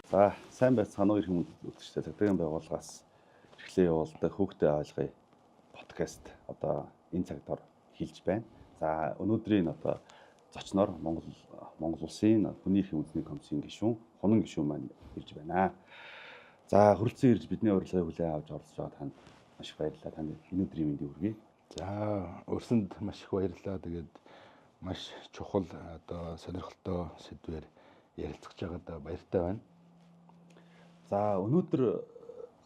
За сайн байцгаана уу ирэх үзэгчдээ цагтаагийн байгууллагаас эхлээ явуулдаг хүүхдээ ойлгоё подкаст одоо энэ цагтаар эхэлж байна. За өнөөдрийн одоо зочноор Монгол улсын хүний эрхийн үндэсний комиссийн гишүүн Хунан гишүүн маань ирж байна. За хүрэлцэн ирж бидний урилгыг хүлээн авч оролцож байгаа танд маш их баярлалаа. Танд энэ өдрийн мэндийг хүргэе. За өрсөнд маш их баярлалаа. Тэгээд маш чухал одоо сонирхолтой сэдвээр ярилцж байгаадаа баяртай байна. За өнөөдөр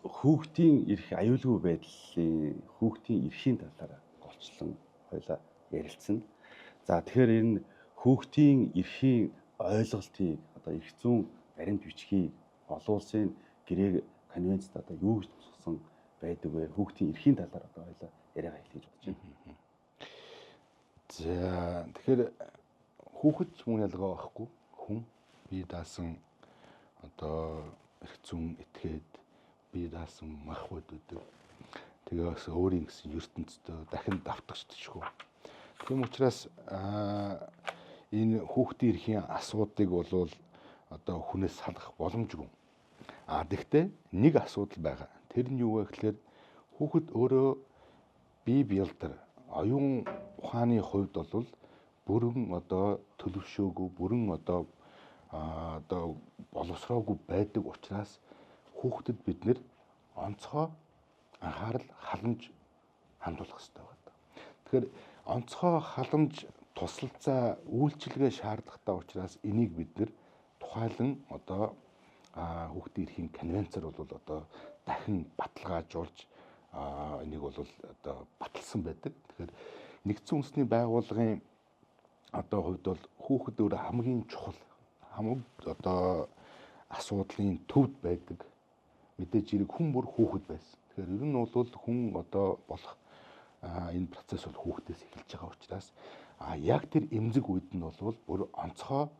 хүүхдийн эрх аюулгүй байдлын хүүхдийн эрхийн талаар голчлон хоёлаа ярилцсан. За тэгэхээр энэ хүүхдийн эрхийн ойлголтыг одоо эрх зүйн баримт бичгийг олон улсын гэрээ конвенцэд одоо юу гэж тусгасан байдаг вэ? Хүүхдийн эрхийн талаар одоо хоёлаа яриагаа эхлэж бодож байна. За тэгэхээр хүүхэд мөн ялгаа байхгүй хүн бие даасан одоо эрх зүйн этгээд бие даасан махбод үүдэг. Тэгээс өөрийн гэсэн ертөнцийн дахин давтагчдчихгүй. Тийм учраас энэ хүүхдийн эрхийн асуудыг бол одоо хүнээс салах боломжгүй. Гэхдээ нэг асуудал байгаа. Тэр нь юу вэ гэхээр хүүхэд өөрөө бие биелдэр оюун ухааны хувьд бол бүрэн одоо төлөвшөөгүй, бүрэн одоо боловсроогүй байдаг учраас хүүхдэд бид нэр онцгой анхаарал халамж хандуулах хэрэгтэй байна. Тэгэхээр онцгой халамж тусалцаа үйлчилгээ шаардлагатай учраас энийг бид нэр тухайлан одоо хүүхдийн эрхийн конвенцээр бол одоо дахин баталгаажуулж энийг бол одоо баталсан байдаг. Тэгэхээр нэгдсэн үндэсний байгууллагын одоо хувьд бол хүүхэд өөр хамгийн чухал одоо асуудлын төвд байдаг. Мэдээж хэрэг хүн бүр хүүхэд байсан. Тэгэхээр ер нь бол хүн одоо болох энэ процесс бол хүүхдээс эхэлж байгаа учраас яг тэр эмзэг үед нь бол бүр онцгой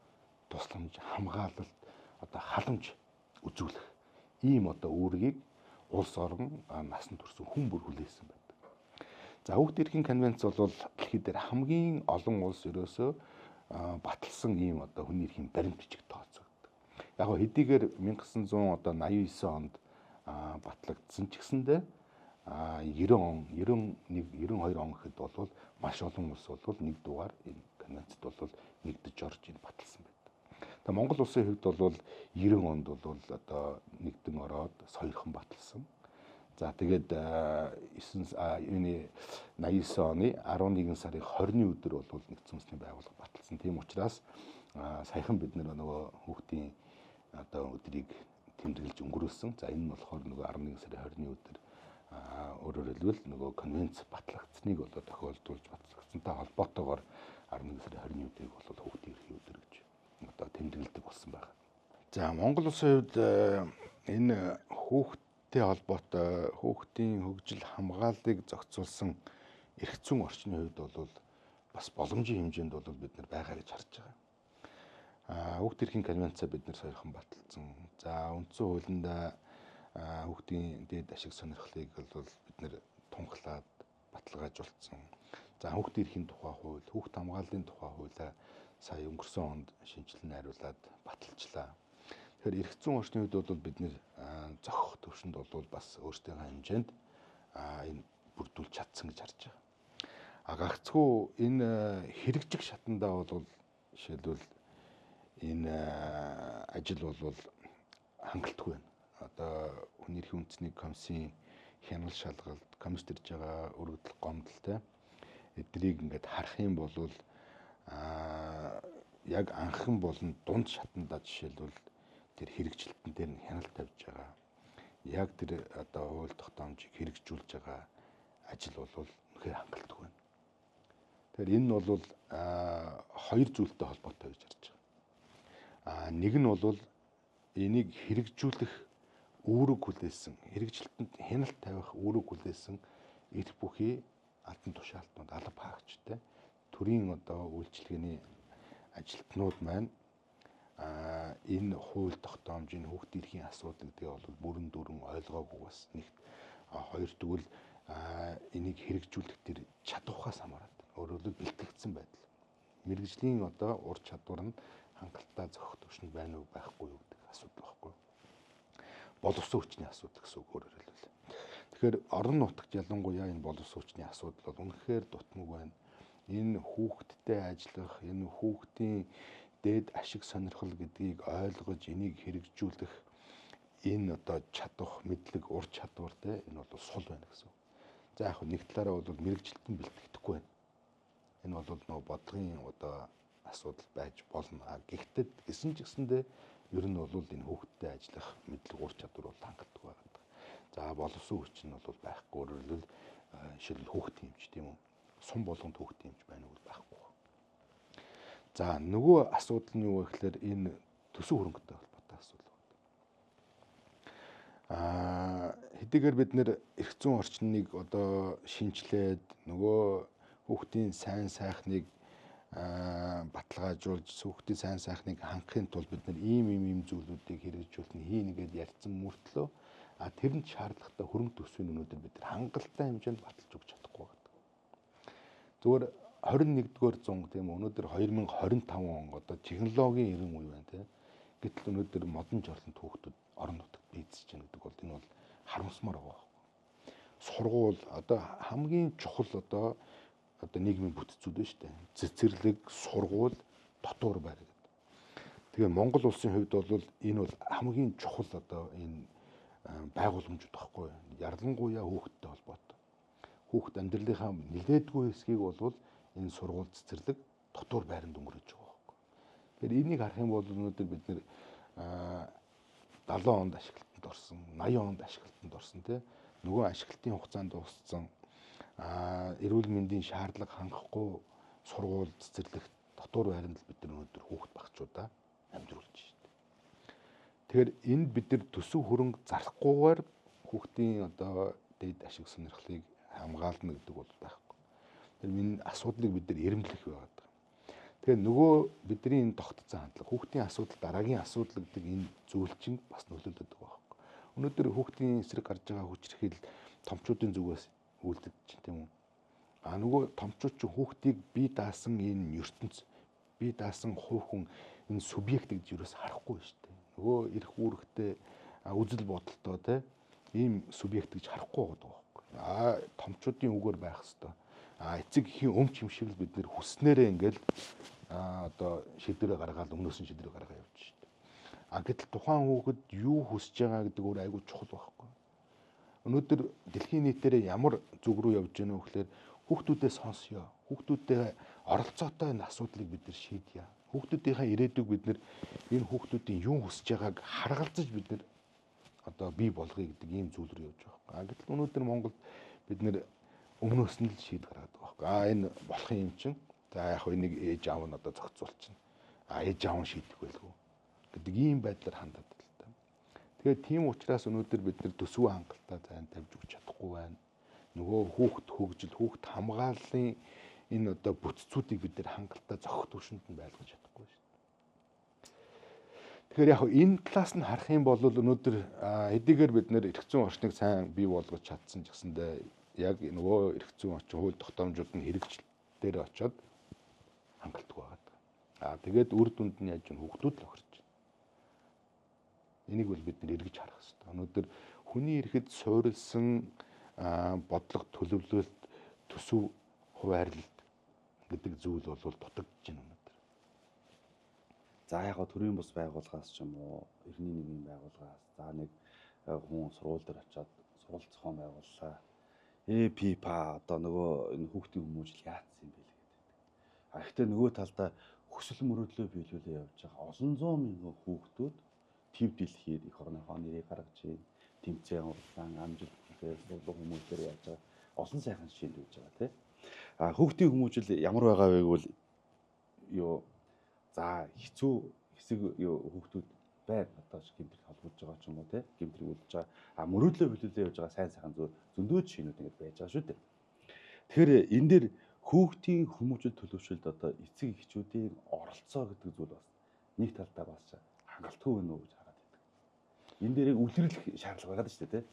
тусламж, хамгаалалт, одоо халамж үзүүлэх ийм одоо үүргийг улс орон насанд хүрсэн хүн бүр хүлээсэн байдаг. За хүүхдийн эрхийн конвенц бол дэлхийд дээр хамгийн олон улс ерөөсөө баталсан ийм одоо хүний эрхийн баримт бичиг тооцогддог. Яг нь хэдийгээр 1989 онд батлагдсан ч гэсэндээ 90 он, 91, 92 он гэхэд бол маш олон улс бол нэг дугаар энэ конвенцэд бол нэгдэж орж энэ баталсан байдаг. Тэгээ Монгол улсын хувьд бол 90 онд бол одоо нэгдэн ороод соёрхон баталсан. За тэгээд 89 оны 11 сарын 20-ны өдөр бол нэгдсэн үндэсний байгууллага баталсан. Тийм учраас саяхан бид нөгөө хүүхдийн одоо өдрийг тэмдэглэж өнгөрөөсөн. За энэ нь болохоор нөгөө 11 сарын 20-ны өдөр өөрөөр хэлбэл нөгөө конвенц батлагдсныг бол тохиолдуулж батлагдсантай холбоотойгоор 11 сарын 20-ны өдрийг бол хүүхдийн эрхийн өдөр гэж одоо тэмдэглэдэг болсон байна. За Монгол улсын хувьд энэ хүүхдтэй холбоотой хүүхдийн хөгжил хамгааллыг зохицуулсан эрх зүйн орчны хувьд бол бас боломжийн хэмжээнд бол бид нар байгаа гэж харж байгаа. Хүүхдийн эрхийн конвенцаа бид нар саяхан баталсан. За үндсэн хуулинд хүүхдийн дээд ашиг сонирхлыг бол бид нар тунхлаад баталгаажуулсан. За хүүхдийн эрхийн тухай хууль, хүүхд хамгааллын тухай хуулиа сая өнгөрсөн онд шинжилэн найруулад баталчлаа. Тэгэхээр эрх зүйн орчны үед бол бид нэр зохих төвшөнд бол бас өөрсдийнхөө хэмжээнд энэ бүрдүүлж чадсан гэж харж байгаа. Гагцхүү энэ хэрэгжих шатандаа бол жишээлбэл энэ ажил бол хангалтгүй байна. Одоо хүний эрхийн үндэсний комиссийн хяналт шалгалт, комисс төрж байгаа өргөдөл гомдолтой эднийг ингээд харах юм бол яг анхан болон дунд шатандаа жишээлбэл тэр хэрэгжилтэн дээр нь хяналт тавьж байгаа. Яг тэр одоо хууль тогтоомжийг хэрэгжүүлж байгаа ажил бол үнэхээр хангалттай байна. Тэгэхээр энэ нь бол хоёр зүйлтэй холбоотой гэж харж байгаа. Нэг нь бол энийг хэрэгжүүлэх үүрэг хүлээсэн, хэрэгжилтэнд хяналт тавих үүрэг хүлээсэн эрх бүхий албан тушаалтнууд, алба хаагчтай төрийн одоо үйлчилгээний ажилтнууд маань энэ хууль тогтоомжийн хүүхдийн эрхийн асуудал гэдгээ бол бүрэн дүрэн ойлгоогүй бас нэгт хоёр тэгвэл энийг хэрэгжүүлэх тэр чадвархаас хамаарат өөрөөр хэлбэл бэлтгэгдсэн байдал. Мэргэжлийн одоо ур чадвар нь хангалттай зохих төвшөнд байна уу байхгүй юу гэдэг асуудал багхгүй. боловсон хүчний асуудал гэсэн үг өөрөөр хэлбэл. Тэгэхээр орон нутагт ялангуяа энэ боловсон хүчний асуудал бол үнэхээр дутмаг байна. Энэ хүүхдтэй ажиллах, энэ хүүхдийн дээд ашиг сонирхол гэдгийг ойлгож энийг хэрэгжүүлэх энэ одоо чадах, мэдлэг, ур чадвар те энэ бол сул байна гэсэн. За яг нэг талаараа бол мэрэгжилтэн бэлтгэхгүй байна. Энэ бол нөгөө бодлогын одоо асуудал байж болно. Гэхдээ гэсэн ч гэсэндээ ер нь бол энэ хүүхдтэй ажиллах мэдлэг, ур чадвар бол хангалттай байгаа. За боловсон хүч нь бол байхгүй. Өөрөөр хэлбэл жишээл хүүхдийн эмч тийм үү? Сум болгонд хүүхдийн эмч байна уу байхгүй. За нөгөө асуудал нь юу вэ гэхээр энэ төсөв хөрөнгөтэй холбоотой асуудал. Хэдийгээр бид нэр эрх зүйн орчныг одоо шинжилээд нөгөө хүүхдийн сайн сайхныг баталгаажуулж хүүхдийн сайн сайхныг хангахын тулд бид нар ийм зүйлүүдийг хэрэгжүүлэх нь хийнэ гэдээ ярьсан мөртлөө тэрэнд шаардлагатай хөрөнгө төсвийн өнөөдөр бид нар хангалттай хэмжээнд баталж өгч чадахгүй байна. Зүгээр 21-р зуун тийм өнөөдөр 2025 он одоо технологийн эрен үе байна тийм. Гэтэл өнөөдөр модон жорлонт хүүхдүүд орон нутагт бийцэж байна гэдэг бол энэ бол харамсмаар байгаа. Сургууль одоо хамгийн чухал одоо нийгмийн бүтцүүд байна шүү дээ. Цэцэрлэг, сургууль, дотуур байр гэдэг. Тэгээ Монгол улсын хувьд бол энэ бол хамгийн чухал одоо энэ байгууламжууд байхгүй юу? Ярангуяа хүүхдтэй холбоотой. Хүүхд амьдралынхаа нэлээдгүй хэсгийг бол энэ сургууль, цэцэрлэг, дотуур байранд өнгөрөөж байгаа байхгүй. Тэгэхээр энийг харах юм бол өнөөдөр бид нэр 70 онд ашиглалтанд орсон, 80 онд ашиглалтанд орсон тий. Нөгөө ашиглалтын хугацаанд дууссан эрүүл мэндийн шаардлага хангахгүй сургууль, цэцэрлэг, дотуур байранд л бид нар өнөөдөр хүүхд багчуудаа амьдруулж байна. Тэгэхээр энд бид нар төсөв хөрөнгө зарахгүйгээр хүүхдийн одоо дээд ашиг сонирхлыг хамгаална гэдэг бол байхгүй. Тэр энэ асуудлыг бид нар эрэмлэх байгаад байгаа. Тэгэхээр нөгөө бидний энэ тогтцсон хандлага, хүүхдийн асуудал дараагийн асуудал гэдэг энэ зүйл чинь бас нөлөөлөд байгаа байхгүй. Өнөөдөр хүүхдийн эсрэг гарч байгаа хүчирхийл томчуудын зүгээс үлдэж чинь тийм үү? Нөгөө томчууд чинь хүүхдийг бие даасан энэ ертөнц, бие даасан хувь хүн энэ субъект гэж юус харахгүй шүү дээ. Нөгөө эрх үүрэгтэй үзэл бодолтой те ийм субъект гэж харахгүй байгаа байхгүй. Томчуудын үгээр байх хэвээр. Эцэг эхийн өмч юм шиг л бид нэр хүснээрээ ингээл одоо шийдвэрээ гаргаад өмнөөс нь шийдвэрээ гаргаа явж шүү дээ. Гэтэл тухайн хүүхэд юу хүсэж байгаа гэдэг өөр айгүй чухал байхгүй. Өнөөдөр дэлхийн нийтээрээ ямар зүг рүү явж байна вэ гэхээр хүүхдүүдээ сонсё. Хүүхдүүдээ оролцоотой энэ асуудлыг бид нар шийдье. Хүүхдүүдийнхээ ирээдүйг бид нар энэ хүүхдүүдийн юу хүсэж байгааг харгалзаж бид нар одоо бий болгоё гэдэг ийм зүйл рүү явж байгаа. Гэтэл өнөөдөр Монголд бид нар өмнөөс нь л шийд гаргаад байгаа байхгүй. Энэ болох юм чинь. За яг энийг ээж аав нь одоо зохицуулчихна. Ээж аав нь шийдэх байлгүй гэдэг ийм байдлаар хандаад байна л та. Тэгээд тийм учраас өнөөдөр бид нар төсөв хангалттай зайн тавьж өгч чадахгүй байна. Нөгөө хүүхд хөгжил, хүүхд хамгааллын энэ одоо бүтцүүдийг бид нар хангалттай зохих түвшинд нь байлгаж чадахгүй шүү дээ. Тэгэхээр яг энэ талаас нь харах юм бол өнөөдөр хэдийгээр бид нэр эрх зүйн орчныг сайн бий болгож чадсан ч гэсэндээ яг нөгөө эрх зүйн орчин хууль тогтоомжууд нь хэрэгжил дээр очиод хангалттай байгаа. Тэгээд үр дүнд нь яаж хүүхдүүд л охирч байна. Энийг бол бид нэр эргэж харах хэрэгтэй. Өнөөдөр хүний эрхэд суурилсан бодлого төлөвлөлт, төсөв хуваарлалт гэдэг зүйл бол дутагдж байна өнөөдөр. За яг төрийн бус байгууллагаас ч юм уу, эрхний нэгэн байгууллагаас за нэг хүн сургууль дээр очиод сургууль зохион байгууллаа. ЭППА одоо нөгөө энэ хүүхдийн хүмүүжил яатсан юм бэ гэдэг. Гэхдээ нөгөө талдаа хүсэл мөрөөдлөө биелүүлээ явж байгаа олон зуун мянган хүүхдүүд төв дэлхийд их орныхоо нэрийг гаргаж байна. Тэмцээн урлаан, амжилт гэхээр сургууль хүмүүжлээр яаж байгаа олон сайхан жишээнд үүж байгаа тийм. Хүүхдийн хүмүүжил ямар байгаа вэ гэвэл юу за хэцүү хэсэг хүүхдүүд байна. Одоо гэмтрийг холбож байгаа ч юм уу тийм. Гэмтрийг үлдэж байгаа. Мөрөөдлөө биелүүлээ явж байгаа сайн сайхан зөндөө жишээнүүд ингэж байж байгаа шүү дээ. Тэгэхээр энэ дээр хүүхдийн хүмүүжил төлөвшөлд одоо эцэг эхчүүдийн оролцоо гэдэг зүйл бас нэг талдаа бас хангалтгүй байна уу гэж хараад байдаг. Энэ дээрээ үлгэрлэх шаардлага байгаа шүү дээ, тийм.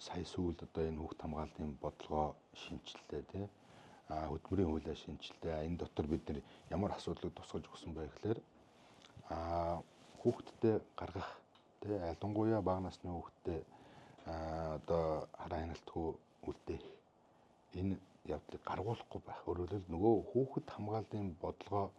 Сая сүүлд одоо энэ хүүхд хамгааллын бодлогоо шинжиллээ, тийм. Хөдөлмөрийн хуулиа шинжиллээ. Энэ дотор бид нар ямар асуудлыг тусгаж өгсөн бэ гэхээр хүүхдэд гаргах тий ялангуяа бага насны хүүхдэд одоо хараа хяналтгүй үлдээх энэ явдлыг гаргуулахгүй байх. Өөрөөр хэлбэл нөгөө хүүхэд хамгааллын бодлогоо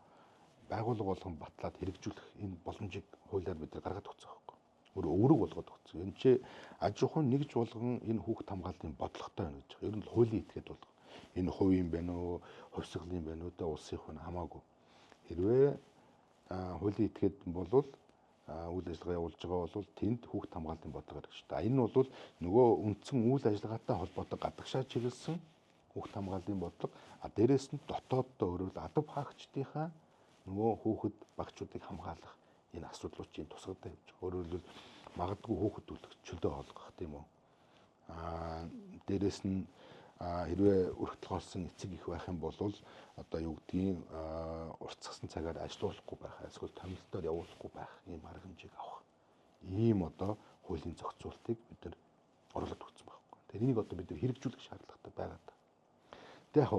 байгууллага болгон батлаад хэрэгжүүлэх энэ боломжийг хуулиар бид нар гаргаад өгсөн байхгүй. Өөрөг болгоод өгсөн. Энэ чи аж ахуйн нэгж болгон энэ хүүхэд хамгааллын бодлоготой байна гэж байгаа. Ер нь хуулийн этгээд болгоо. Энэ хувийн байна уу, хувьсгалын байна уу, улсын хүн хамаагүй. Хэрвээ хуулийн этгээд болвол үйл ажиллагаа явуулж байгаа бол тэнд хүүхэд хамгааллын бодлого гаргаж та. Энэ бол нөгөө үндсэн үйл ажиллагаатай холбоотой гадагшаа чиглэсэн хүүхэд хамгааллын бодлого. Дээрээс нь дотооддоо өөрөөр адав хаагчдынхаа нөгөө хүүхэд багчуудыг хамгаалах энэ асуудлуудын тусгатай явж байгаа. Өөрөөр хэлбэл магадгүй хүүхэд үлдэх чөлөө олгох тийм үү. Дээрээс нь хэрвээ өргөдөл олсон эцэг их байх юм бол одоо юу гэдгийг уртсгасан цагаар ажилуулахгүй байх, эсвэл томилтоор явуулахгүй байх ийм арга хэмжээг авах. Ийм одоо хуулийн зохицуултыг бид нар оруулаад өгсөн байхгүй. Тэгэхээр энийг одоо бид нар хэрэгжүүлэх шаардлагатай байгаа. Тэг яг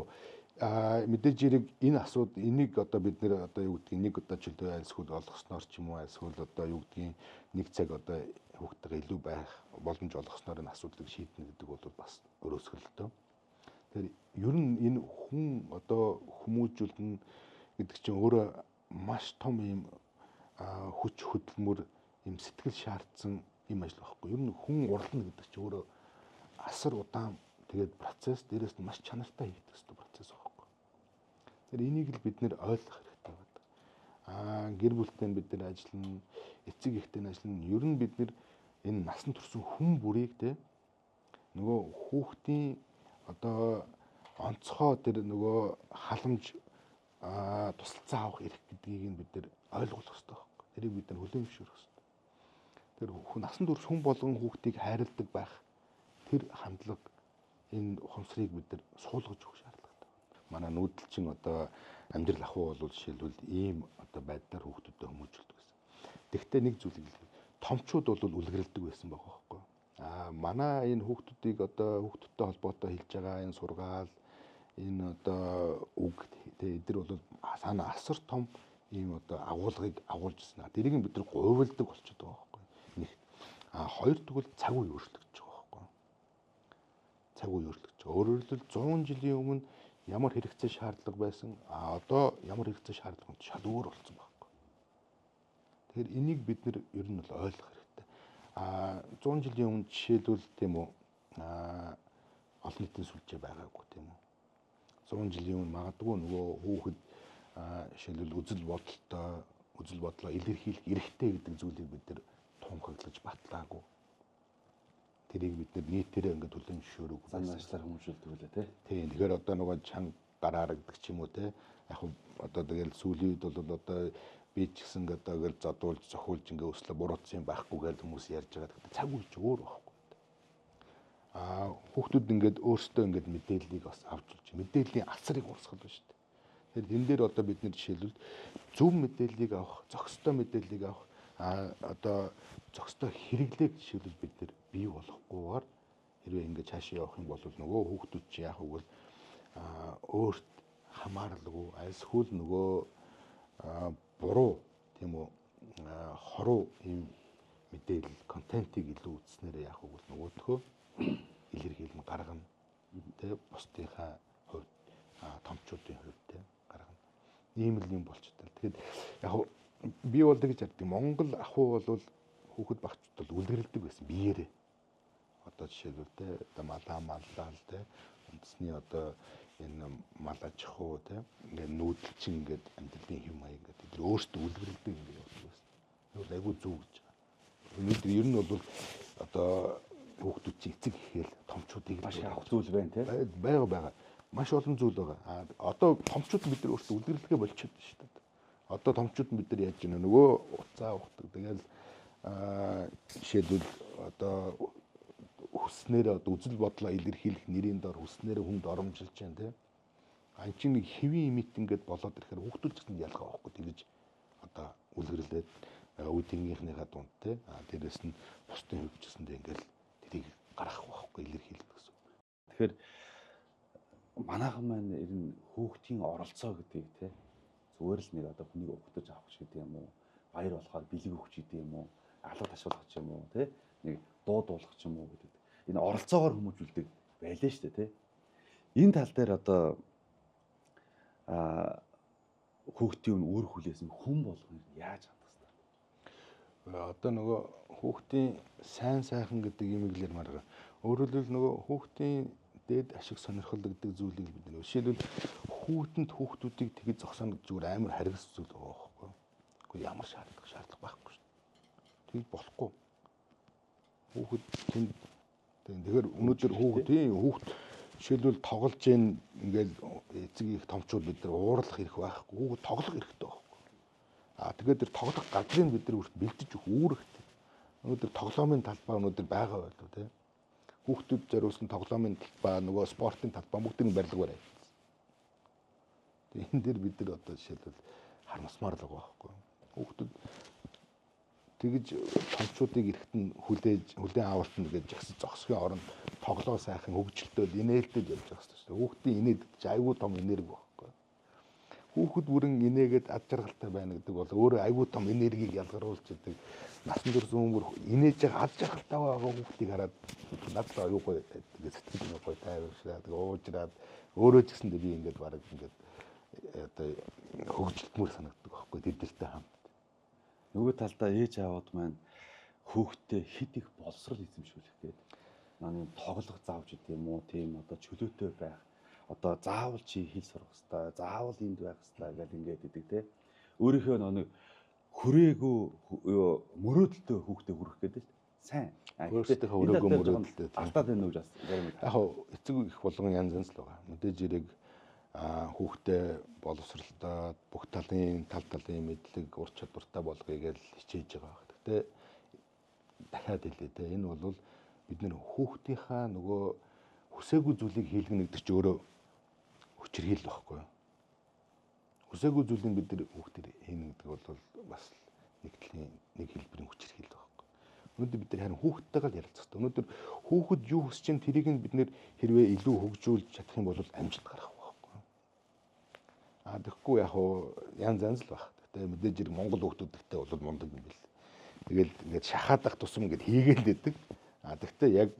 мэдээж хэрэг энэ энийг одоо бид нэр одоо юу гэдгийг нэг удаа чөлөө айлсхүүл олгосноор ч юм уу айлсхүүл одоо юу гэдгийг нэг цаг одоо хүүхдтэйгээ илүү байх боломж олгосноор энэ асуудлыг шийднэ гэдэг бол бас өрөөсгөлтөө. Тэгэхээр ер нь энэ хүн одоо хүмүүжүүлнэ гэдэг чинь өөрөө маш том юм хүч хөдөлмөр юм сэтгэл шаардсан юм ажил байхгүй. Ер нь хүн урлна гэдэг чинь өөрөө асар удаан тэгээд процесс дээрээс нь маш чанартай хийгдэх ёстой процесс байхгүй. Тэгэхээр энийг л бид нэр ойлгох хэрэгтэй байна. Гэр бүлтэй бид нар ажиллана, эцэг эхтэй ажиллана. Ер нь бид нэр энэ насан турш хүн бүрийг те нөгөө хүүхдийн одоо онцгой тэр нөгөө халамж тусалцаа авах эрх гэдгийг нь бид нар ойлгох хэрэгтэй байхгүй. Тэрийг бид нар хүлээн зөвшөөрөх хэрэгтэй. Тэр насан турш хүн болгон хүүхдийг хайрладаг байх тэр хандлага энэ ухамсарыг бид нар суулгаж өгөх шаардлагатай. Манай нүүдэлчин одоо амьдрал ахуй бол жишээлбэл ийм одоо байдлаар хүүхдүүдэд хүмүүжүүлдэг гэсэн. Тэгвэл нэг зүйлийг томчууд бол үлгэрэлдэг байсан байгаа байхгүй. Манай энэ хүүхдүүдийг одоо хүүхдүүдтэй холбоотой хэлж байгаа энэ сургаал энэ одоо үг эдгээр бол санаа асар том ийм одоо агуулгыг агуулж ирсэн. Тэрийг бид нар говьлдог болчиход байгаа байхгүй. Нэг хоёр тэгвэл цаг үе өөрчлөгдөж байгаа байхгүй. Цаг үе өөрчлөгдөж байгаа. Өөрөөр хэлбэл 100 жилийн өмнө ямар хэрэгцээ шаардлага байсан одоо ямар хэрэгцээ шаардлага шал өөр болсон байхгүй. Тэгэхээр энийг бид нар ер нь бол ойлгох хэрэгтэй. 100 жилийн өмнө жишээлбэл тийм үү олон нийтийн сүлжээ байгаагүй тийм үү. 100 жилийн өмнө магадгүй нөгөө хүүхэд жишээлбэл үзэл бодлоо илэрхийлэх эрхтэй гэдэг зүйлийг бид нар тунхаглаж батлаагүй. Тэрийг бид нар нийтээрээ ингээд төлөв зөвшөөрөөгүй. Зан ажлаар хүмүүжүүлдэг үлээ тий. Тийм. Тэгэхээр одоо нөгөө чанга гараарагддаг ч юм уу те. Яг одоо тэгэл сүүлийн үед бол одоо би ч гэсэн одоо гэл задуулж зохиулж ингээ өслө буруутсан юм байхгүй гэж хүмүүс ярьж байгаа. Гэхдээ цаг үеч өөр байхгүй. Хүүхдүүд ингээд өөрсдөө ингээд мэдээллийг бас авч үлж мэдээллийн асрыг урсгал байна шүү дээ. Тэгэхээр энэ дээр одоо бид нэр жишээлбэл зөв мэдээллийг авах, зохистой мэдээллийг авах одоо зохистой хэрэглээг жишээлбэл бид нэр бий болохгүйгээр хэрвээ ингээд цаашаа явах юм бол нөгөө хүүхдүүд чи яг үгүй өөрт хамааралгүй альсхүүл нөгөө буруу тийм үү хоруу юм мэдээлэл контентийг илүү үзснээр яг үгүй нөгөөдхөө илэрхийлэн гаргана тийм бусдынхаа хувьд томчуудын хувьд тийм гаргана. Ийм л юм болчихтой. Тэгэхээр яг би бол тэгж ярьдаг. Монгол ахуй бол хүүхэд багчд бол үлгэрэлдэг байсан биеэрээ. Одоо жишээлбэл те одоо малдаал те үндэсний одоо энэ мал аж ахуй те ингээд нүүдэлчин ингээд амьдралын хэм маяг ингээд тэр өөртөө үлгэрэлдэг ингээд явдаг байсан. Тэр айгүй зүг гэж байгаа. Өнөөдөр ер нь бол одоо хүүхдүүд чи эцэг ихээр томчуудыг маш авах зүйл байна те. Байгаа. Маш олон зүйл байгаа. Одоо томчууд бид нар өөртөө үлгэрлэгээ болчиход байна шүү дээ. Одоо томчууд бид нар яаж гинэ нөгөө уцаа ухдаг. Тэгэл жишээлбэл одоо хүснээр үзэл бодлоо илэрхийлэх нэрийн дор хүснээр хүнд оромжилж байна тийм. Ань чинь нэг хэвийн имит ингээд болоод ирэхээр хүүхдүүд гэсэн ялгаа байхгүй тэгэж одоо үлгэрлээд үүдийнхнийхээ дунд тийм. Дээрээс нь бусдын хөвчсөндөө ингээд тэрийг гаргах байхгүй илэрхийлэх гэсэн. Тэгэхээр манайхан маань ер нь хүүхдийн оролцоо гэдэг тийм зүгээр л нэг одоо хүнийг өгтөж авах гэдэг юм уу баяр болохоор бэлэг өгч гэдэг юм уу алга ташуулах ч юм уу тий нэг дуудуулах ч юм уу гэдэг. Энэ оролцоогоор хүмүүжүүлдэг байлаа шүү дээ тий. Энэ тал дээр одоо хүүхдийн үр хүлээсэн хүн болгоно яаж хандах вэ? Одоо нөгөө хүүхдийн сайн сайхан гэдэг юмыг л ярмаар байгаа. Өөрөөр хэлбэл нөгөө хүүхдийн дээд ашиг сонирхол гэдэг зүйлийг бид нөө жишээлбэл хүүхдүүдийг тэгж зогсооно гэж зүгээр амар харгас зүйл байгаа байхгүй. Гэхдээ ямар шаардлага байхгүй шүү дээ. Тэгж болохгүй. Хүүхэд тэнд тэгэхээр өнөөдөр хүүхд жишээлбэл тоглож гин ингээл эцэг их томчууд бид нар уурлах хэрэг байхгүй. Хүүхэд тоглох хэрэгтэй байхгүй. Тэгээд тэр тоглох газрыг бид нар үрт бэлдэж өгөх үүрэгтэй. Өнөөдөр тоглоомын талбай өнөөдөр байгаа байлуу тийм. Хүүхдүүд зориулсан тоглоомын талбай нөгөө спортын талбай бүгдийг барилга барай. Тэгээ энэ дээр бид нар одоо жишээлбэл харамсмаар л байгаа байхгүй. Хүүхдүүд тэгж томчуудыг эрэхтэн хүлээн авалтна гэж жагсаж зогсохын оронд тоглоо сайхан хөгжилтөд инээлтэд явж байгаа шүү дээ. Хүүхдийн инээд гэж айгүй том энерги байхгүй. Хүүхэд бүрэн инээгээд ад жаргалтай байна гэдэг бол өөрөө айгүй том энергийг ялгаруулж идэг. Насан турш өмөр инээж байгаа ад жаргалтай байгаа хүүхдийг хараад надад аюу гоё тэгээд сэтгэл гоё тайвшраад уужраад өөрөө ч гэсэндээ би ингээд бараг ингээд одоо хөгжилтмөр санагддаг байхгүй тэдэлтэй хамт. Нөгөө талдаа ээж аавууд маань хүүхдээ хит их боловсрал эзэмшүүлэх гээд манай тоглох заавч гэдэг юм уу тийм одоо чөлөөтэй байх одоо заавал чи хэл сурах хэрэгтэй заавал энд байх хэрэгтэй гэж ингээд идэг те өөрийнхөө нэг хүрээгүй мөрөөдөлтөй хүүхдээ хүрэх гэдэг сайн өөрсдийнхөө өрөөгөө мөрөөдөлтөй алдаад байна уу гэж бас ярим. Яг эцэг их болгон янз янз л байгаа. Мэдээж хэрэг хүүхдээ боловсралтай бүх талын мэдлэг ур чадвартай болгоё гэж хичээж байгаа. Гэхдээ дахиад хэлээ те энэ бол бид нэр хүүхдийнхаа нөгөө хүсээгүй зүйлийг хийлгэнэ гэдэг чинь өөрөө хүчирхийлэл байхгүй юу? Хүсээгүй зүйлийг бид нэр хүүхдээр хийнэ гэдэг бол бас нэг хэлбэрийн хүчирхийлэл байхгүй. Өнөөдөр бид нар харин хүүхдтэйгээ л ярилцах хэрэгтэй. Өнөөдөр хүүхэд юу хүсэж чинь тэрийг нь бид нэр хэрвээ илүү хөгжүүлж чадах юм бол амжилт гарах байхгүй. Тэгэхгүй яг янз л баг. Гэтэ мэдээж хэрэг Монгол хүүхдүүдтэй бол мундаг юм бэл. Тэгэл ингээд шахаадах тусам ингээд хийгээл дэдэг. Гэхдээ яг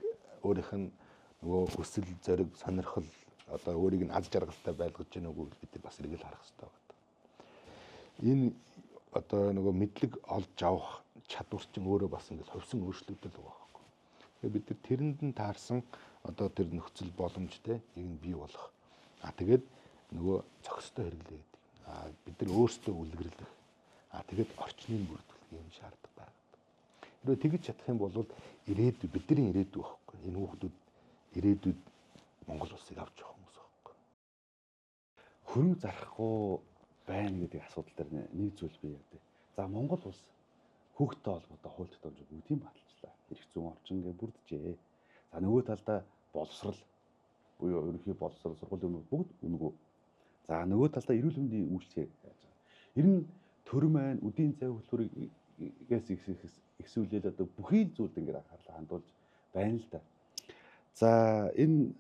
өөрийнх нь нөгөө хүсэл, зориг, сонирхол одоо өөрийг нь аз жаргалтай байлгаж гэнэ үгүй бид бас эргэл харах хэрэгтэй байна. Энэ одоо нөгөө мэдлэг олж авах чадвар чинь өөрөө бас ингээд хувьсан өөрчлөлтөл байгаа байхгүй. Тэгээ бид нар тэрэнд нь таарсан одоо тэр нөхцөл боломжтойийг нь бий болгох. Тэгээд нөгөө зохистой хэрэглээ гэдэг. Бид нар өөрсдөө үлгэрлэх. Тэгээд орчныг бүрдүүлэх юм шаарддаг байна. Хэрвээ тэгж чадах юм бол ирээдүйд бидний ирээдүй байхгүй. Энэ хүүхдүүд ирээдүйд Монгол улсыг авч явах хүмүүс байхгүй. Хөрөнгө зарахгүй байна гэдэг асуудал дээр нэг зүйл бий яа. За Монгол улс хүүхдтэй холбоотой хууль тогтоомж бүгдийг баталчлаа. Эрх зүйн орчин гээ бүрджээ. За нөгөө талдаа боловсрал буюу ерөнхий боловсрал сургуулийн өмнө бүгд өнгөө. За нөгөө талдаа эрүүл мэндийн үйлчлэгээ яаж байгаа. Ер нь төр маань үдийн цай хөтөлбөргээс ихсүүлэл одоо бүхий л зүйлд ингээд анхаарлаа хандуулж байна л да. За энэ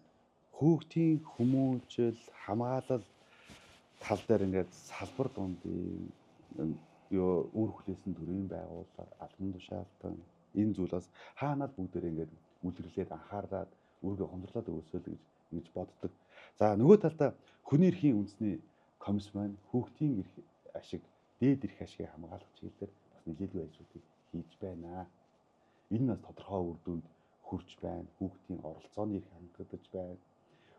хүүхдийн хүмүүжил хамгаалал тал дээр ингээд салбар дундын үр хүлээсэн төрийн байгууллага албан тушаалтан энэ зүйлээс хаанаа бүгдээр ингээд үлгэрлээд анхаарлаад өөрийгөө хонdoрлоод өгөөсөө л гэж боддог. За нөгөө талдаа хүний эрхийн үндэсний комисс маань хүүхдийн эрх ашиг дээд эрх ашигыг хамгаалах чиглэлээр бас нэлээдгүй ажлуудыг хийж байна. Энэ бас тодорхой үр дүнд хүрч байна. Хүүхдийн оролцооны эрх хангагдаж байна.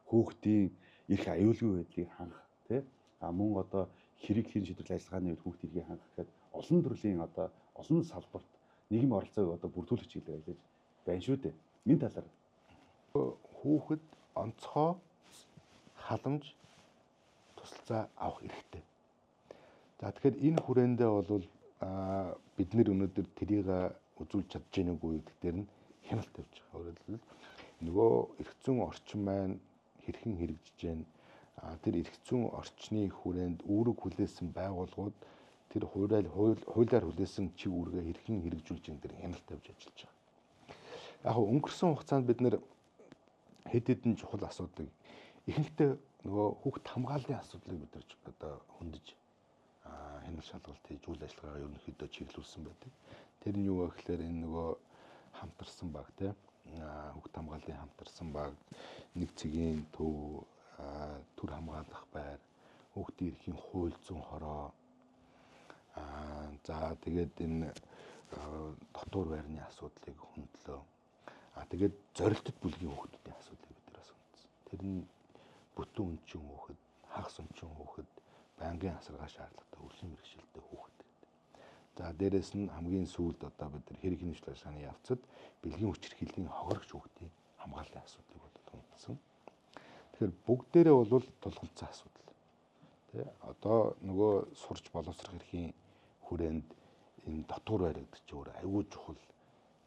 Хүүхдийн эрх аюулгүй байдлыг хангах тий мөн одоо хэрэг хэн шийдвэрлэх ажиллагааны үед хүүхдийн эрхийг хангах гэдэг олон төрлийн одоо олон салбарт нийгмийн оролцоог одоо бүрдүүлэх чиглэлээр ажиллаж байна шүү дээ. Энэ талаар хүүхэд онцгой халамж тусалцаа авах хэрэгтэй. За тэгэхээр энэ хүрээндээ бол бид нэр өнөөдөр тэрийг үзүүлж чадж гэнэ үгүй гэдэг дээр нь хяналт тавьж байгаа. Өөрөөр хэлбэл нөгөө эрх зүйн орчин маань хэрхэн хэрэгжиж байна. Тэр эрх зүйн орчны хүрээнд үүрэг хүлээсэн байгууллагууд тэр хуулиар хүлээсэн чиг үүргээ хэрхэн хэрэгжүүлж байгаа дээр хяналт тавьж ажиллаж байгаа. Яг өнгөрсөн хугацаанд бид нэр хэд хэдэн чухал асуудлыг ихэнхдээ нөгөө хүүхд хамгааллын асуудлыг бид нар одоо хөндөж хяналт шалгалт хийж үйл ажиллагаагаа ерөнхийдөө чиглүүлсэн байдаг. Тэр нь юу вэ гэхээр энэ нөгөө хамтарсан баг тий хүүхд хамгааллын хамтарсан баг, нэг цэгийн төв, төр хамгаалах байр, хүүхдийн эрхийн хууль зүйн хороо, за тэгээд энэ дотор байрны асуудлыг хөндлөө. Тэгээд зорилттой бүлгийн хүүхдүүдийн асуудлыг бид нар бас хүндсэн. Тэр нь бүтэн өнчин хүүхэд, хагас өнчин хүүхэд, байнгын асаргаа шаардлагатай өршин мэрэгшилтэй хүүхэд. За дээрэс нь хамгийн сүүлд одоо бид нар хэрэг хянамж ажиллагааны явцад бэлгийн хүчирхийллийн хохирогч хүүхдийн хамгааллын асуудлыг хүндсэн. Тэгэхээр бүгдээрээ бол тулгымцсан асуудал. Тэ одоо нөгөө сурч боловсрох эрхийн хүрээнд энэ дотор байр гэдэг чинь өөр аюул чухал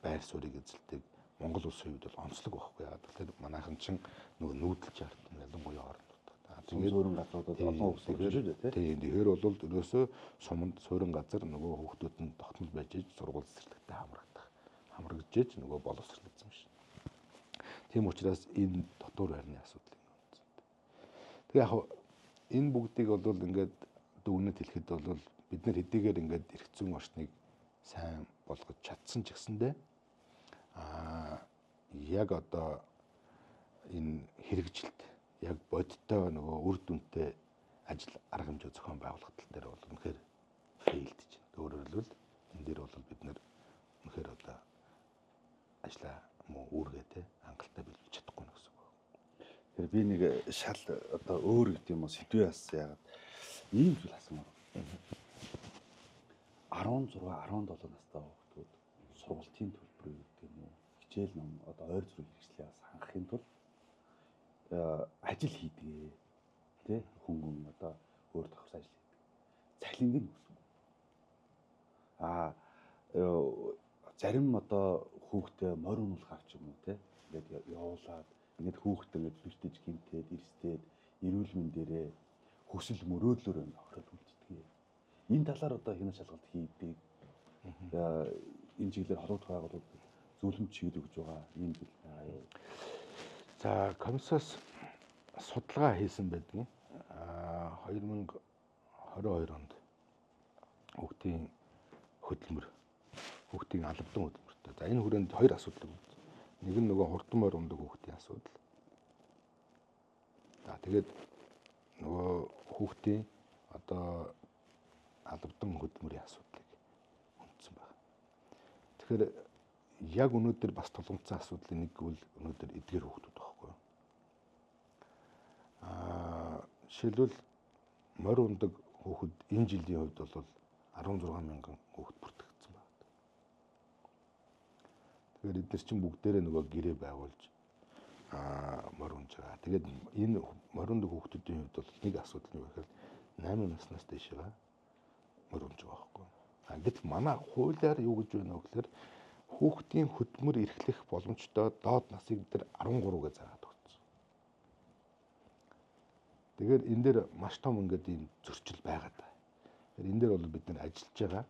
байр суурийг эзэлдэг Монгол улсын хувьд бол онцлог байхгүй яа. Тэгэхээр манайхан чинь нөгөө нүүдэлж ардсан ялангуяа орнууд. Тэгээд суурин газруудад олон хүмүүс шүү дээ тийм. Тэгэхээр бол ерөөсөө суманд суурин газар нөгөө хүүхдүүд нь тогтмол байж сургууль цэцэрлэгтээ хамрагдж нөгөө боловсрлогдсон шин. Тийм учраас энэ дотор байрны асуудлыг үндэсэнтэй. Тэгээ яг энэ бүгдийг бол ингээд дүгнэж хэлэхэд бол бид нар хэдийгээр ингээд эрх зүйн орчныг сайн болгож чадсан ч гэсэндээ яг одоо энэ хэрэгжилт яг бодиттой нөгөө үр дүнтэй ажил арга хэмжээ зохион байгуулалт дээр бол үнэхээр фейлдэж байна. Өөрөөр хэлбэл энэ дээр бол бид нар үнэхээр одоо ажлаа муу үүргээтэй хангалттай биелүүлж чадахгүй нэ гэсэн үг. Тэгэхээр би нэг шал одоо өөр гэдэг юм уу сэдвээ бас яагаад ийм зүйл асуумаар. 16, 17 настай хүүхдүүд сургалтын төлбөрийг гэдэг юм уу хичээл ном одоо ойр зүрх хэрэгслээ бас хангахын тулд ажил хийдгээ тий хүн одоо өөр давхар ажил хийдэг. Цалинг нь өсвөө. Зарим одоо хүүхдээ морь унуулах авч юм уу тий ингээд явуулаад ингээд хүүхдээ ингээд бэртэж гинтээд эрсдээд эрүүл мэндээрээ хүсэл мөрөөдлөөр нөхрөл үлддэг. Энэ талаар одоо хянах шалгалт хийдэг. Энэ чиглэлээр холбогдох байгууллагууд зөвлөмж чиглэл өгж байгаа юм зүйл байгаа юу? За комиссоос судалгаа хийсэн байдаг. 2022 онд хүүхдийн хөдөлмөр, хүүхдийн албадан хөдөлмөртэй. За энэ хүрээнд хоёр асуудал үүссэн. Нэг нь нөгөө хурдан морь ундаг хүүхдийн асуудал. За тэгээд нөгөө хүүхдийн одоо албадан хөдөлмөрийн асуудлыг хүндсэн байна. Тэгэхээр яг өнөөдөр бас тулгымцсан асуудлын нэг бол өнөөдөр эдгээр хүүхдүүд байхгүй. Жишээлбэл морь ундаг хүүхэд энэ жилийн хувьд бол 16 мянган хүүхэд бүртгэгдсэн байна. Тэгэхээр эдгээр чинь бүгдээрээ нөгөө гэрээ байгуулж морь унж байгаа. Тэгээд энэ морь ундаг хүүхдүүдийн хувьд бол нэг асуудал нь юу гэхээр 8 наснаас дээшээ морь унж байгаа байхгүй. Гэтэл манай хуулиар юу гэж байна вэ гэхээр хүүхдийн хөдөлмөр эрхлэх боломжтой доод насыг бид 13 гэж зараад өгсөн. Тэгэхээр энэ дээр маш том ингээд ийм зөрчил байгаад байна. Тэгэхээр энэ дээр бол бид нар ажиллаж байгаа.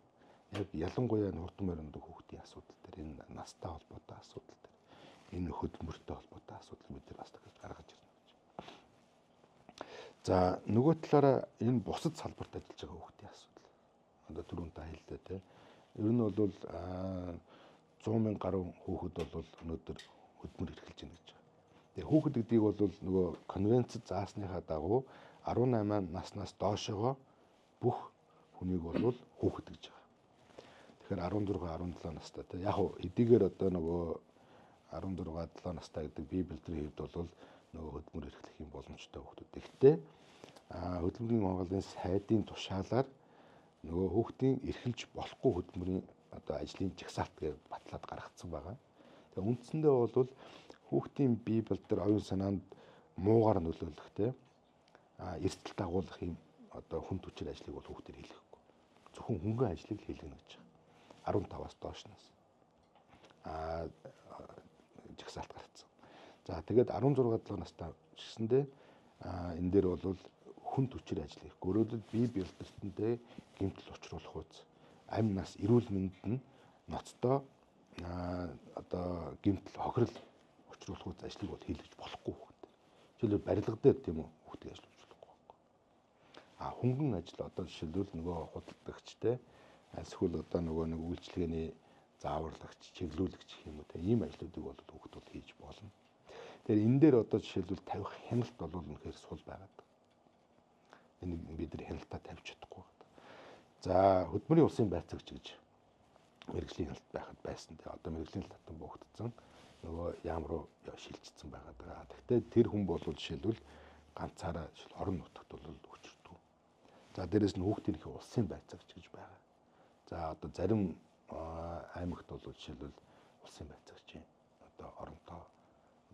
Яг ялангуяа хурдан морь ундаг хүүхдийн асуудал дээр энэ настай холбоотой асуудал дээр энэ хөдөлмөртэй холбоотой асуудал бид нар бас гаргаж ирнэ гэж. За нөгөө талаараа энэ бусад салбарт ажиллаж байгаа хүүхдийн асуудал. Одоо түрүүн та хэллээ те. Ер нь бол 100 мянга гаруй хүүхэд бол өнөөдөр хөдөлмөр эрхэлж байна гэж байна. Тэгээ хүүхэд гэдгийг бол нөгөө конвенцэд заасныхаа дагуу 18 наснаас доошогоо бүх хүнийг бол хүүхэд гэж байгаа. Тэгэхээр 16, 17 настай те. Яг эдгээр одоо нөгөө 16, 7 настай гэдэг бие бэлтрийн хувьд бол нөгөө хөдөлмөр эрхлэх юм боломжтой хүүхдүүд. Гэхдээ хөдөлмөрийн Монголын сайдын тушаалаар нөгөө хүүхдийн эрхэлж болохгүй хөдөлмөрийн одоо ажлын жагсаалт гэж батлаад гаргацсан байгаа. Тэгээ үндсэндээ бол хүүхдийн бие бэлтэр оюун санаанд муугар нөлөөлөхтэй эрсдэл дагуулах юм одоо хүн түвшин ажлыг бол хүүхдэр хийлгэхгүй. Зөвхөн хөнгөн ажлыг хийлгэнэ гэж байгаа. 15-аас доошноос жагсаалт гаргацсан. За тэгээд 16-7 настай гэсэндээ энэ дээр бол хүн түвшин ажил хийх. Өөрөлд бие бэлтэртэндээ гэмтэл учруулах үз. Амь нас эрүүл мэндэд нь ноцтой одоо гэмтэл хохирол учруулах үз ажлыг бол хийлгэж болохгүй хүүхэд. Жишээлбэл барилга дээр тийм үү хүүхдийг ажиллуулж болохгүй. Хөнгөн ажил одоо жишээлбэл нөгөө худалдагчтэй эсвэл одоо нөгөө нэг үйлчлэгээний зааварлагч, чиглүүлэгч гэх юм уу те ийм ажлуудыг бол хүүхдүүд хийж болно. Тэгэхээр энэ дээр одоо жишээлбэл тавих хяналт бол үнэхээр сул байгаад. Энийг бид нар хяналтаа тавьж чадахгүй байна. За хөдөлмөрийн улсын байцаагч гэж мэрэгжлийн хяналт байхад байсан те одоо мэрэгжлийн татан буухтсан нөгөө яам руу шилжчихсэн байгаад байгаа. Гэхдээ тэр хүн бол жишээлбэл ганцаараа орон нутагт бол өчөрдөг. За дээрэс нь хүүхдийн их улсын байцаагч гэж байгаа. За одоо зарим аймагт бол жишээлбэл улсын байцаагчийн одоо оронтой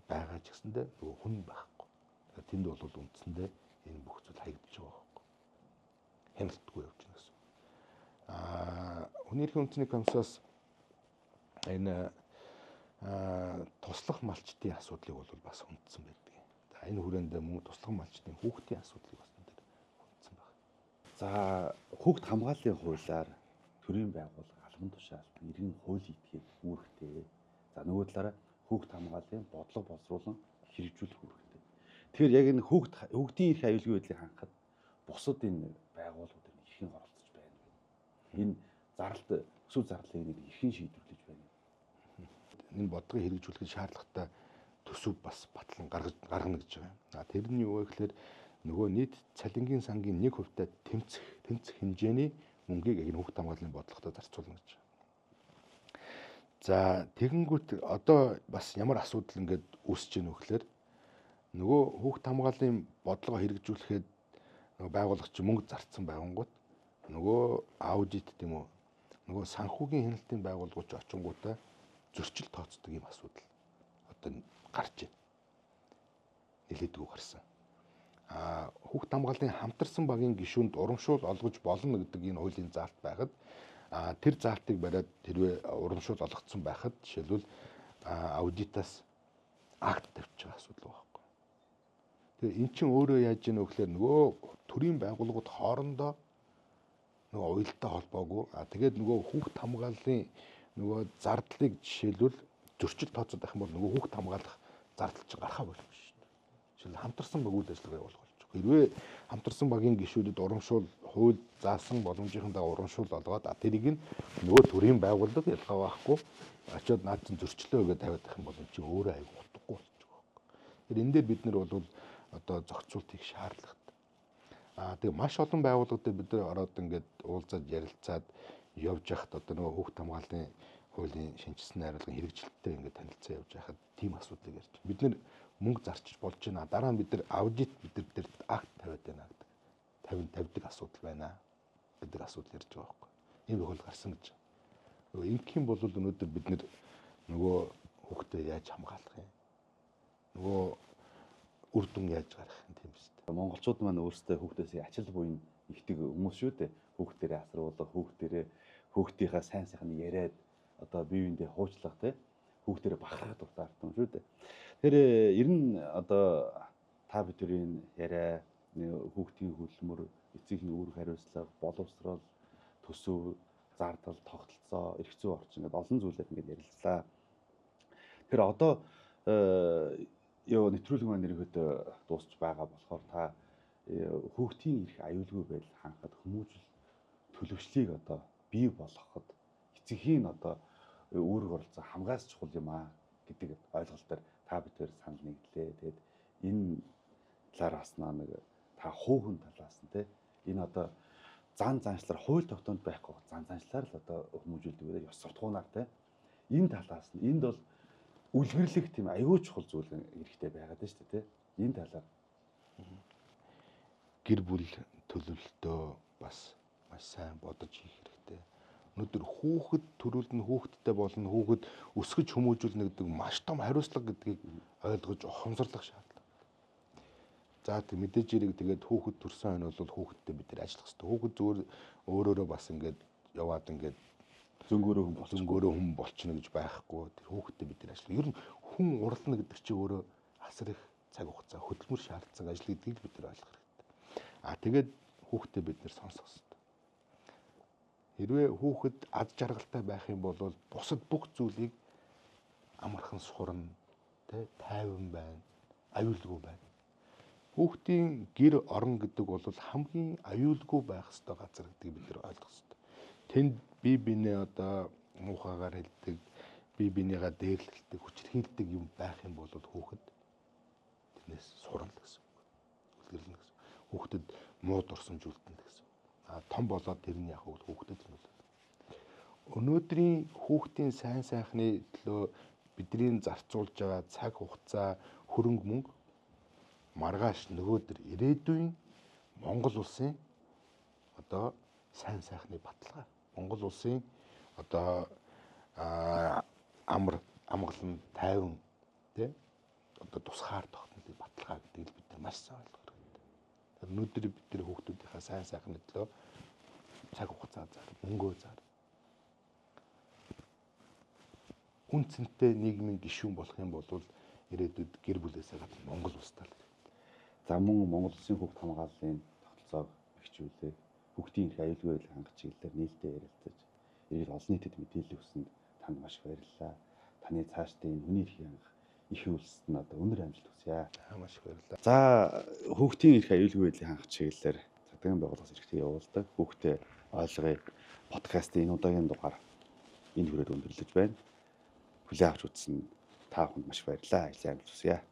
байгаа ч гэсэндээ нөгөө хүн байхгүй. Тэнд бол үндсэндээ энэ бүх зүйл хаягдчих байгаа байхгүй. Хяналтгүй явж байна гэсэн. Хүний эрхийн үндэсний комиссаас энэ туслах малчдын асуудлыг бол бас хүндсэн байдаг. За энэ хүрээнд мөн туслах малчдын хүүхдийн асуудлыг бас энэ дээр хүндсэн байна. За хүүхд хамгааллын хуулиар төрийн байгууллага албан тушаалд иргэн хууль этгээд үүрэгтэй. За нөгөө талаараа хүүхд хамгааллын бодлого боловсруулан хэрэгжүүлэх үүрэгтэй. Тэгэхээр яг энэ хүүхдийн эрх аюулгүй байдлыг хангахад бусад энэ байгууллагууд эрхийн оролцож байна. Энэ зарлалт өсвөр зарлалыг нэг эрхийн шийдвэрлэж байна. Энэ бодлогыг хэрэгжүүлэхэд шаардлагатай төсөв бас батлан гаргана гэж байгаа. Тэр нь юу вэ гэхээр нөгөө нийт цалингийн сангийн 1% тэмцэх хэмжээний мөнгийг энэ хүүхд хамгааллын бодлоготой зарцуулна гэж. За тэгэнгүүт одоо бас ямар асуудал ингээд үүсэж ийнө вэ гэхээр нөгөө хүүхд хамгааллын бодлого хэрэгжүүлэхэд нөгөө байгууллагч мөнгө зарцсан байгангууд нөгөө аудит гэм үү нөгөө санхүүгийн хяналтын байгууллагууд очингуудаа зөрчил тооцдог юм асуудал одоо гарч байна. Нэлээдгүй гарсан. Хүүхд хамгааллын хамтарсан багийн гишүүнд урамшуул олгож болно гэдэг энэ хуулийн заалт байхад тэр заалтыг бариад тэрвээ урамшуул олгогдсон байхад жишээлбэл аудитаас акт тавьж байгаа асуудал байхгүй. Тэгээ эн чинь өөрөө яаж ийнө вэ гэхээр нөгөө төрийн байгууллагууд хоорондоо нөгөө уялдаа холбоогүй тэгээд нөгөө хүүхд хамгааллын нөгөө зардлыг жишээлбэл зөрчил тооцоод байх юм бол нөгөө хүүхд хамгаалах зардал чинь гарахаа болох шүү дээ. Жишээл хамтарсан баг үйл ажиллагаа явуулах болж байгаа. Хэрвээ хамтарсан багийн гишүүдэд урамшуул хууль заасан боломжийн дагуу урамшуул олгоод тэрийг нь нөгөө төрийн байгууллага ялгаа байхгүй очиод наад чинь зөрчлөө гэж тавиад байх юм бол энэ чинь өөрөө аяг утгагүй болж байгаа байхгүй. Тэгэхээр энэ дээр бид нар бол одоо зохицуулт хийх шаардлагатай. Тэгээ маш олон байгууллагуудад бид нар ороод ингээд уулзаад ярилцаад явж яхад одоо нөгөө хүүхд хамгааллын хуулийн шинжилсэн найруулгын хэрэгжилттэй ингээд танилцаа явж байхад тийм асуудлыг ярьж. Бид нар мөнгө зарчиж болж байна. Дараа нь бид нар аудит бид нар дээр акт тавиад байна гэдэг. 50 асуудал байна гэдэг асуудал ярьж байгаа байхгүй. Ийм их бол гарсан гэж. Нөгөө ингэх юм бол өнөөдөр бид нар нөгөө хүүхдээ яаж хамгаалах юм? Нөгөө үр дүн яаж гарах юм тийм биз дээ. Монголчууд маань өөрсдөө хүүхдээсээ ачаал буйн ихдэг хүмүүс шүү дээ. Хүүхдээрээ асруулах, хүүхдийнхаа сайн сайхныг яриад одоо бие биендээ хуучлах те хүүхдээрээ бахархах дуртаартай шүү дээ. Тэр ер нь одоо та бүдгийн яриа хүүхдийн хөдөлмөр, эцгийн үүрэг хариуцлага, боловсрол, төсөв, зардал, тогтолцоо, эрх зүйн орчин гэдэг олон зүйлээр ингээд ярилцлаа. Тэр одоо нэвтрүүлэг маань нэрхэд дуусч байгаа болохоор та хүүхдийн эрх аюулгүй байдал хангахад хүмүүжил төлөвшлийг одоо бий болгоход эцгийн одоо үүрэг оролцоо хамгаас чухал юм аа гэдэг ойлголтоор та бүдгээр санал нэгдлээ. Тэгээд энэ талаар бас нэг та хүүхэн талаас нь те энэ одоо заншлаар хууль тогтоомд байхгүй заншлаар л одоо хүмүүжүүлдэг ёс суртахуунаар те энэ талаас нь энд бол үлгэрлэх тийм аюул чухал зүйл хэрэгтэй байгаад байна шүү дээ те энэ талаар гэр бүл төлөвлөлтөө бас маш сайн бодож хийх хэрэгтэй. Өнөөдөр хүүхэд төрүүлнэ хүүхэдтэй болно хүүхэд өсгөж хүмүүжүүлнэ гэдэг маш том хариуцлага гэдгийг ойлгож ухамсарлах шаардлага. За тэг мэдээж хэрэг тэгээд хүүхэд төрсөн хойно бол хүүхэдтэй бид нар ажиллах хэрэгтэй. Хүүхэд зүгээр өөрөөрөө бас ингээд яваад ингээд зөнгөөрөө хүн болчихно гэж байхгүй. Тэр хүүхэдтэй бид нар ажиллах. Ер нь хүн урлана гэдэг чинь өөрөө асар их цаг хугацаа хөдөлмөр шаардсан ажил гэдгийг бид нар ойлгох хэрэгтэй. Тэгээд хүүхэдтэй бид нар сонсох хэрэгтэй. Хэрвээ хүүхэд аз жаргалтай байх юм бол бусад бүх зүйлийг амархан сурна, тэ тайван байна, аюулгүй байна. Хүүхдийн гэр орон гэдэг бол хамгийн аюулгүй байх ёстой газар гэдгийг бид нар ойлгох ёстой. Тэнд бие биенээ одоо муухайгаар хэлдэг, бие биенийгаа дээрлэлдэг, хүчрхийлдэг юм байх юм бол хүүхэд тэрнээс сурна гэсэн үг. Үлгэрлэнэ гэсэн. Хүүхдэд муу дурсамжуултана гэсэн. Том болоод тэрний яг хүүхдэд нь. Өнөөдрийн хүүхдийн сайн сайхны төлөө бидний зарцуулж байгаа цаг хугацаа, хөрөнгө мөнгө маргааш нөгөөдөр ирээдүйн Монгол улсын одоо сайн сайхны баталгаа. Монгол улсын одоо амгалан тайван тий одоо тусгаар тогтнолын баталгаа гэдгийг бид нар маш сайн ойлгох хэрэгтэй. Өнөөдөр бид нар хүүхдүүдийнхээ сайн сайхны төлөө цаг хугацаа зар, мөнгөө зар. Үнцэнтэй нийгмийн гишүүн болох юм бол ирээдүйд гэр бүлээсээ гадна Монгол улстай л. За мөн Монгол Улсын хүүхд хамгааллын тогтолцоог бэхжүүлээ. Хүүхдийн эрх аюулгүй байдлыг хангах чиглэлээр нээлттэй ярилцаж, иргэд олон нийтэд мэдээлэл өгсөнд танд маш баярлалаа. Таны цаашдын энэ хүний эрхийг хангах их үйлсэд нь одоо өнөр амжилт хүсье. Маш их баярлалаа. За хүүхдийн эрх аюулгүй байдлыг хангах чиглэлээр цагдаагийн байгууллагаас эрхтэй явуулдаг. Хүүхдээ ойлгоё. Подкастын энэ удаагийн дугаар энэ хүрээд өндөрлөж байна. Хүлээн авч үзсэн та бүхэнд маш баярлалаа. Ажлын амжилт хүсье.